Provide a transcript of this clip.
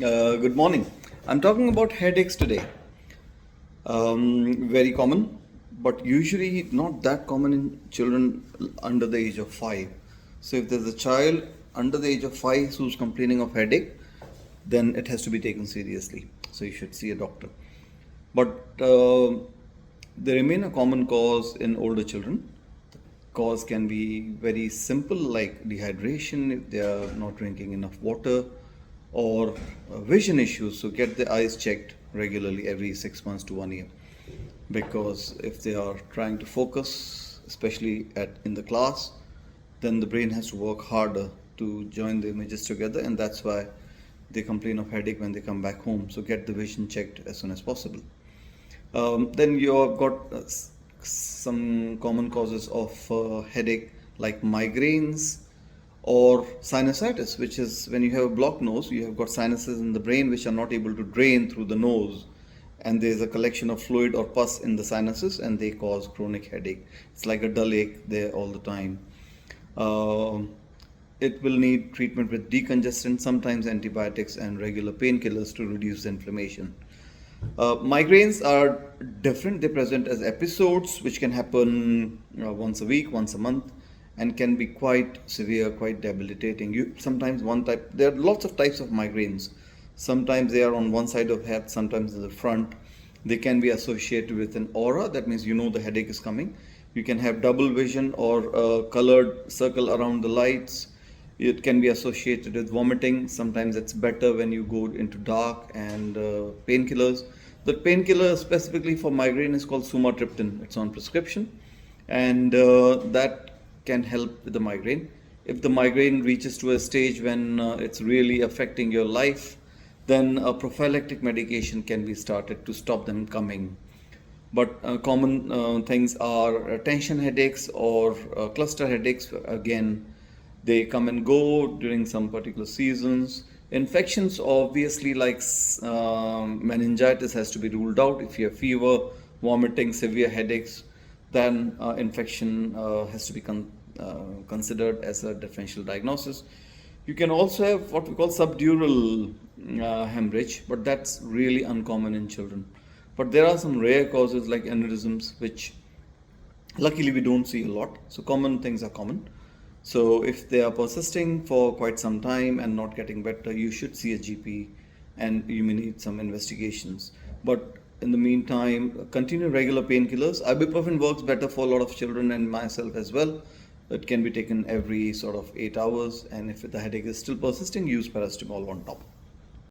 Good morning. I'm talking about headaches today. Very common, but usually not that common in children under the age of 5. So, if there's a child under the age of 5 who's complaining of headache, then it has to be taken seriously. So, you should see a doctor. But they remain a common cause in older children. The cause can be very simple, like dehydration if they are not drinking enough water, or vision issues. So get the eyes checked regularly every 6 months to 1 year. Because if they are trying to focus, especially in the class, then the brain has to work harder to join the images together, and that's why they complain of headache when they come back home. So get the vision checked as soon as possible. Then you've got some common causes of headache like migraines or sinusitis, which is when you have a blocked nose, you have got sinuses in the brain which are not able to drain through the nose, and there is a collection of fluid or pus in the sinuses, and they cause chronic headache. It's like a dull ache there all the time. It will need treatment with decongestant, sometimes antibiotics and regular painkillers to reduce the inflammation. Migraines are different. They present as episodes which can happen once a week, once a month, and can be quite severe, quite debilitating. Sometimes one type. There are lots of types of migraines. Sometimes they are on one side of head, sometimes in the front. They can be associated with an aura. That means you know the headache is coming. You can have double vision or a colored circle around the lights. It can be associated with vomiting. Sometimes it's better when you go into dark, and painkillers. The painkiller specifically for migraine is called sumatriptan. It's on prescription, and that can help with the migraine. If the migraine reaches to a stage when it's really affecting your life, then a prophylactic medication can be started to stop them coming. But common things are tension headaches or cluster headaches. Again, they come and go during some particular seasons. Infections, obviously, like meningitis, has to be ruled out. If you have fever, vomiting, severe headaches, then infection has to be considered as a differential diagnosis. You can also have what we call subdural hemorrhage, but that's really uncommon in children. But there are some rare causes like aneurysms, which luckily we don't see a lot. So common things are common. So if they are persisting for quite some time and not getting better, you should see a GP, and you may need some investigations. But in the meantime, continue regular painkillers. Ibuprofen works better for a lot of children and myself as well. It can be taken every sort of 8 hours, and if the headache is still persisting, use paracetamol on top.